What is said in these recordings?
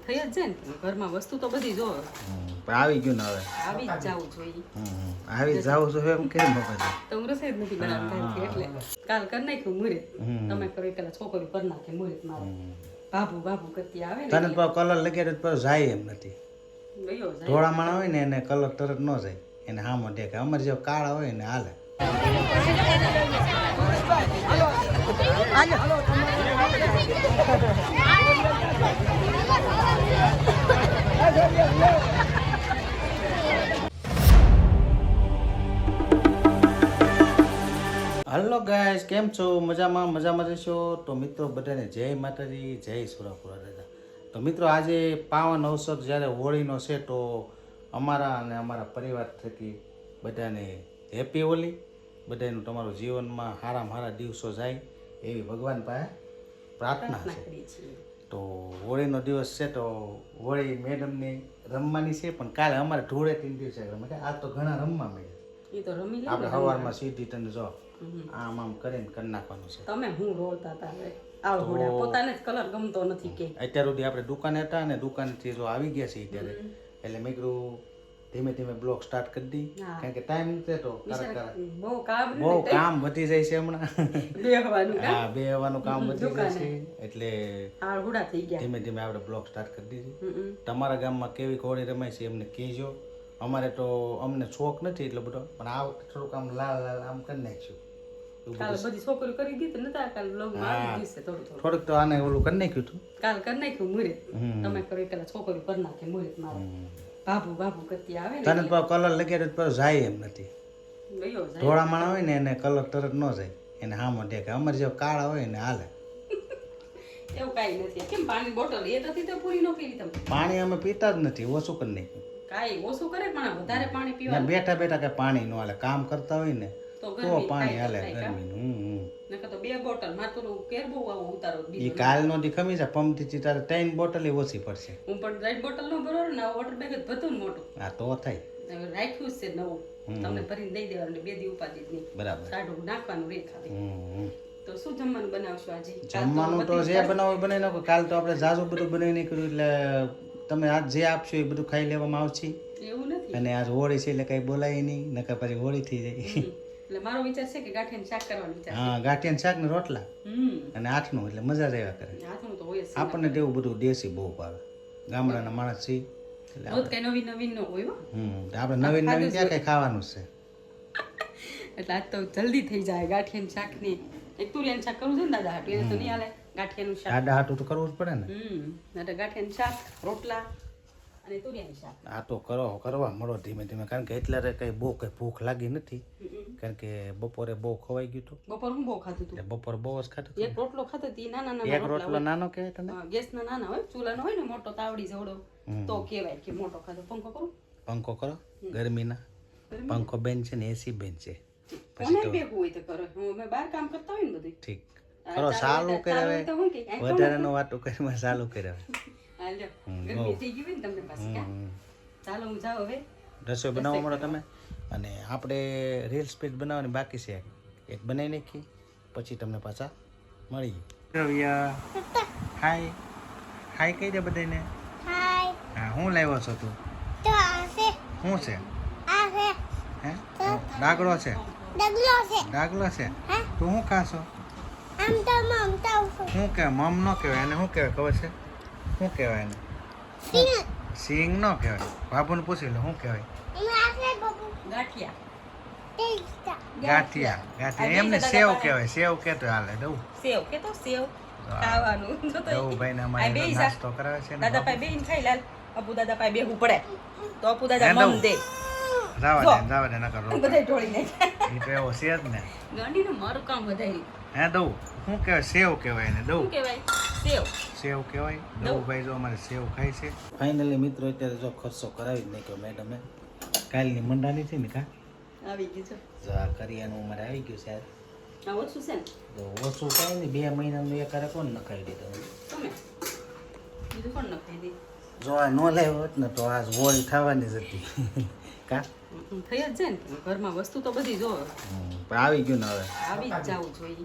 થઈ જ જાય ને ઘરમાં વસ્તુ તો બધી જો આવી ગયું ને હવે આવી જ જવું જોઈએ. આવી જાવ છો એમ કેમ મગજ તો હું રસોઈ જ નથી બનાવતા એટલે કાલ કરી નાખ્યું મુહૂર્ત. તમે કરો પેલા છોકરી કરી નાખે મુહૂર્ત મારે બાબુ બાબુ કરતી આવે ને તને કલર લગાડે તો જાય એમ નથી. ગયો જાય ધોળા માણા હોય ને એને કલર તરત ન જાય, એને હામો ટેકે. અમારે જેવા કાળા હોય ને હાલે. હલો ગાઈસ, કેમ છો? મજામાં રહેશો તો મિત્રો બધાને જય માતાજી, જય સુરાપુરા દાદા. તો મિત્રો આજે પાવન અવસર જ્યારે હોળીનો છે તો અમારા અને અમારા પરિવાર થકી બધાને હેપી હોલી. બધાનું તમારું જીવનમાં સારામાં સારા દિવસો જાય એવી ભગવાન પાસે પ્રાર્થના છે. તો હોળીનો દિવસ છે તો હોળી મેડમની રમવાની છે, પણ કાલે અમારે ધૂળેટી દિવસે રમે. આજ તો ઘણા રમવા મળે. ઈ તો રમી લે આપણે સવારમાં સીધી તને જો આમ કરીને કરી નાખવાનું છે. તમે હું રોલતા હતા હવે આવ હોડા પોતાને જ કલર ગમતો નથી કે અત્યાર સુધી આપણે દુકાને હતા ને દુકાનેથી જો આવી ગયા છે અત્યારે, એટલે મેં કીધું ધીમે ધીમે બ્લોગ સ્ટાર્ટ કરી દી, કારણ કે ટાઈમ નથી તો બહુ કામ વધી જાય છે હમણાં. હા, બેહવાનું કામ વધી જાય છે એટલે ધીમે ધીમે આપણે બ્લોગ સ્ટાર્ટ કરી દીધી. તમારા ગામમાં કેવી હોળી રમાય છે એમને કહેજો. અમારે તો અમને શોખ નથી એટલો બધો, પણ આ વખતે થોડુંક આમ લાલ લાલ આમ કરી નાખશું. બધી છોકરી કરી દીધી નતા કાલ બ્લોગમાં આવી ગઈ છે થોડુંક તો આને ઓલું કરી નાખ્યું હતું. કાલ કરી નાખ્યું મુહૂર્ત. તમે કરો પેલા છોકરી કરી નાખે મુહૂર્ત મારે બાબુ બાબુ કરતી આવે ને તને કલર લગાડે તો જાય એમ નથી. ગયો જાય ધોળા માણા હોય ને એને કલર તરત ન જાય, એને હામો ટેકે. અમારે જેવા કાળા હોય ને હાલે. એવું કાઈ નથી. કેમ પાણી બોટલ એ નથી તો પૂરી ન કરી તમે? પાણી અમે પીતા જ નથી, ઓછું કરી નાખ્યું. કાઈ ઓછું કરે પણ વધારે પાણી પીવા બેઠા બેઠા કઈ પાણી ન હાલે. કામ કરતા હોય ને તો પાણી હાલે ગરમીનું. નકર તો 2 બોટલ માતુરું કેર બહુ આવો ઉતારો ઈ કાલ નો દી ખમી જાય પંપથી તારે 3 બોટલ ઓછી પડશે. હું પણ 3 બોટલ નો ભરો ને વોટર બેગ જ ભતું મોટું. હા તો થાય. રાખ્યું છે નવું, તમને ભરીને દઈ દેવાનું, 2 દી ઉપાડી જ નહીં. બરાબર. સાડું નાખવાનું રે ખાલી. તો શું જમવાનું બનાવશો આજે? જમવાનું તો જે બનાવો બનાવી નાખો. કાલ તો આપણે જાજુ બધું બનાવી નાખ્યું, એટલે તમે આજ જે આપશો એ બધું ખાઈ લેવામાં આવશે. એવું નથી. અને આજ હોળી છે એટલે કઈ બોલાય નહીં, નકર પછી હોળી થઈ જાય. એટલે મારો વિચાર છે કે ગાંઠિયાનું શાક કરવાનો વિચાર. હા, ગાંઠિયાનું શાક ને રોટલા અને આઠનું, એટલે મજા જ આવ્યા કરે. આથું તો હોય જ. આપણને તેવું બધું દેશી બહુ ભાવે. ગામડાના માણસ છીએ રોજ કઈ નવીન નો હોય. આપણે નવીન ક્યાં કઈ ખાવાનું છે. એટલે આજ તો જલ્દી થઈ જાય. ગાંઠિયાનું શાક ને એક તુરિયાનું શાક કરવું છે ને દાદા હાટુ, એને તો નહીં હાલે. ગાંઠિયાનું શાક આડા હાટું તો કરવું જ પડે ને. એટલે ગાંઠિયાનું શાક, રોટલા અને તુરિયાનું શાક. આ તો કરવા મળો ધીમે ધીમે, કારણ કે એટલે કઈ બહુ કઈ ભૂખ લાગી નથી, કારણ કે બપોરે બહુ ખવાઈ ગયું હતું. બપોર હું બહુ ખાતું હતું. બપોર બહુ જ ખાતું. એક રોટલો ખાતો હતી, નાના એક રોટલો નાનો કહેવાય તને? ગેસ ના નાના હોય, ચૂલાનો હોય ને મોટો તાવડી જેવડો તો કહેવાય કે મોટો ખાતો. પંખો કરું? પંખો કરો ગરમીના. પંખો બેન છે ને એસી બેન છે. કોને ભેગું હોય તો કરો. અમે બહાર કામ કરતા હોય ને બધું. ઠીક કરો, ચાલુ કરાવે. વધારાનો વાતો કરીમાં ચાલુ કરાવે. હાલ્યો ગરમી થઈ ગઈ હોય ને તમને પાછી કા. ચાલો હું જાઉં હવે. રસોઈ બનાવવા મળો તમે. અને આપણે રીલ્સ પેજ બનાવવાની બાકી છે, એક બનાવી નાખી પછી તમને પાછા મળીએ. હાય હાય કહી દે બધાને. હાય. હા, હું લાવ્યો છો તું? તો આસે શું છે? આસે હે ડાગલો છે? ડગલો છે. ડાગલો છે? તું શું ખાશો? આમ તો મમતા ઉસો શું કહેવાય? મમ ન કહેવાય એને. શું કહેવાય ખબર છે? શું કહેવાય એને? સિંગ સિંગ ન કહેવાય. બાબુને પૂછી લો શું કહેવાય. અમે આસે બબુ ગાંઠિયા. ટેસ્ટા ગાંઠિયા. ગાંઠિયા એમને સેવ કહેવાય. સેવ કહેતો હાલે. દઉં સેવ કે તો સેવ ખાવાનું. દઉં ભાઈ ને અમારે નાસ્તો કરાવે છે ને. દાદા પાસે બેહીને ખાઈ લાલ. અપુ દાદા પાસે બેહવું પડે તો અપુ દાદા મમ દે. જાવા દે નકર રો. બધાય ઢોળી નાખે. ઈ તો એવો છે જ ને. ગાંડીનું મારું કામ વધાર્યું. હે દઉં શું કહેવાય? સેવ કહેવાય એને. દઉં શું કહેવાય? સેવ. સેવ કહેવાય. દઉં ભાઈ જો અમારે સેવ ખાય છે. ફાઇનલી મિત્રો અત્યારે જો ખર્ચો કરાવી જ નાખ્યો મેડમે. કાલની મંડાની છે ને કા આવી ગયું છે. જો આ કરિયાનું અમારે આવી ગયું છે. આ ઓછું છે ને તો ઓછું કાંઈ નહીં, 2 મહિનાનું એકારે કોણ નખાવી દીધું તમે બીજું કોણ નખાઈ દે. જો આ ન લાવ્યો હોત ને તો આજ હોળી થવાની જ હતી. કા થઈ જ જાય ને ઘરમાં વસ્તુ તો બધી જો પણ આવી ગયું ને હવે આવી જ જવું જોઈએ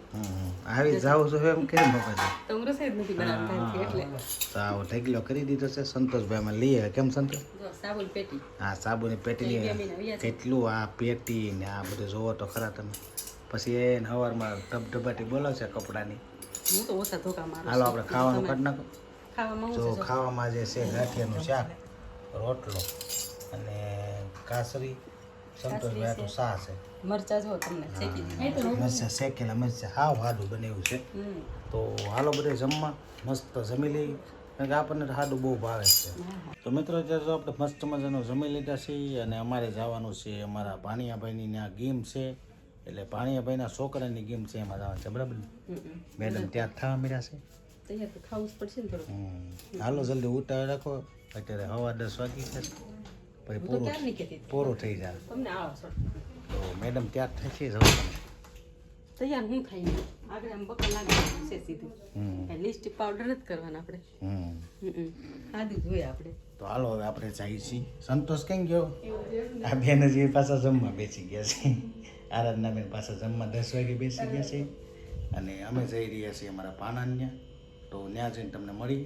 આવી જાવ છો એમ કેમ બાપાજી તો હું રસોઈ જ નથી બનાવતા એટલે તો આવો ઢગલો કરી દીધો છે સંતોષભાઈ માં લઈએ કેમ સંતોષ જો સાબુન પેટી હા સાબુની પેટી લઈએ કેટલું આ પેટી ને આ બધું જોવો તો ખરા તમે પછી એ સવારમાં ધબધબાટી બોલાવશે કપડાની હું તો ઓછા ધોકા મારું હાલો આપણે ખાવાનું કાઢ નાખો ખાવામાં હું જો ખાવામાં જે છે ગાંઠિયાનું શાક રોટલો અને કાસરી સંતોષભાઈ આટલું શાહ છે મરચા જો તમને શેકી દીધા મરચાં શેકેલા મરચાં હાવ હાડું બનેવું છે તો હાલો બધે જમવા મસ્ત જમી લઈ કારણ કે આપણને હાડું બહુ ભાવે છે તો મિત્રો અત્યારે તો આપણે મસ્ત મજાનું જમી લીધા છીએ અને અમારે જવાનું છે અમારા ભાણિયાભાઈની ત્યાં ગેમ છે એટલે ભાણિયાભાઈના છોકરાની ગેમ છે એમાં જવાનું છે બરાબર મેડમ ત્યાં થવા મળ્યા છે તૈયાર તો ખાવું જ પડશે ને થોડું હાલો જલ્દી ઉતાવળ રાખો અત્યારે 10:15 વાગી છે પછી હું તો ક્યાં નહીં કહેતી પૂરું થઈ જાય તમને આવો છો તો મેડમ ત્યાં થશે જવાનું તૈયાર હું થાય નહીં આગળ આમ બકર લાગે છે સીધું લિપસ્ટિક પાવડર જ કરવાના આપણે ખાધું જોઈએ આપણે તો હાલો હવે આપણે જઈએ છીએ સંતોષ કેમ ગયો આ બેન હજી પાછા જમવા બેસી ગયા છે આરાધના બેન પાછા જમવા 10 વાગે બેસી ગયા છે અને અમે જઈ રહ્યા છીએ અમારા પાનાન્યા તો ત્યાં જઈને તમને મળી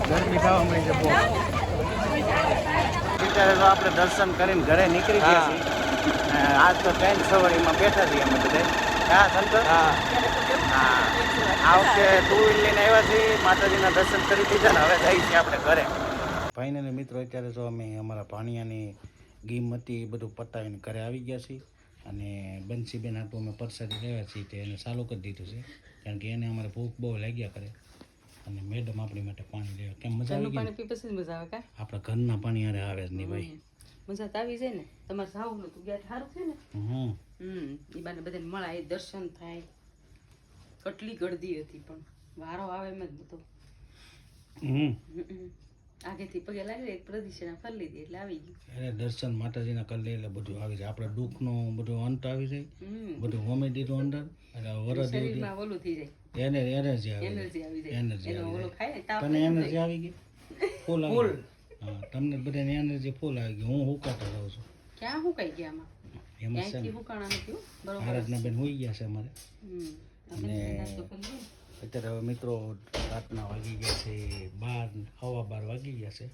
ગરમી ખાવા મળી છે બહુ અત્યારે તો આપણે દર્શન કરીને ઘરે નીકળી ગયા છીએ આજ તો ટ્રેન સવારીમાં બેઠા છીએ અમે બધા હા સંતોષ હા આ વખતે ટુ વ્હીલ લઈને આવ્યા છીએ માતાજીના દર્શન કરી દીધા ને હવે જઈએ છીએ આપણે ઘરે ફાઇનલી મિત્રો અત્યારે તો અમે અમારા ભાણિયાની ગેમ હતી એ બધું પતાવીને ઘરે આવી ગયા છીએ અને બંસીબેન આટલું અમે પરસાદી રહ્યા છીએ તે એને ચાલુ કરી દીધું છે કારણ કે એને અમારે ભૂખ બહુ લાગ્યા કરે અને મેડમ આપણી માટે પાણી લેવા કેમ મજા આવી પાણી પી પછી મજા આવે કા આપણા ઘરના પાણી આરે આવે જ નહીં ભાઈ મજા તો આવી જાય ને તમારે સાવું નતું ગયા સારું છે ને એ બાને બધાને મળાય દર્શન થાય કેટલી ગળદી હતી પણ વારો આવે એમ જ નતો આગેથી પગે લાગી એક પ્રદક્ષિણા ફરી લીધી એટલે આવી ગયું અરે દર્શન માતાજીના કરી લે એટલે બધું આવી જાય આપણે દુઃખનો બધું અંત આવી જાય બધું હોમેડીનું અંદર એટલે વરદ શરીરમાં ઓલું થઈ જાય એનર્જી આવી એનર્જી આવી જાય એનર્જી એનો ઓલો ખાય ને તાપ તને એનર્જી આવી ગઈ ફૂલ આવી ગઈ હા તમને બધાને એનર્જી ફૂલ આવી ગઈ હું હુકાતો રહું છું ક્યાં હું કઈ ગયા આમાં એમાં છે ક્યાંયથી હુકાણા નથી હો. બરોબર આરાધના બેન હોઈ ગયા છે અમારે આપણે નાસ્તો કરી લઈએ. અત્યારે હવે મિત્રો રાતના વાગી ગયા છે 12 વાગી ગયા છે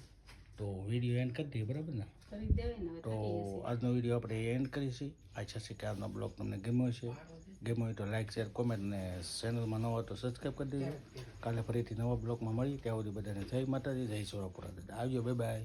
તો વિડીયો એન્ડ કરી દઈએ બરાબર ને કરી જ દેવાય ને હવે તો થાકી જશે. આજનો વિડીયો આપણે એન્ડ કરીશું આશા છે કે આજનો બ્લોગ તમને ગમ્યો છે ગમ્યો હોય તો લાઈક શેર કોમેન્ટ ને ચેનલમાં નવા હોય તો સબસ્ક્રાઈબ કરી દેજો કાલે ફરીથી નવા બ્લોગમાં મળી ત્યાં સુધી બધાને જય માતાજી જય સોરાપુરા દાદા આવજો બાય બાય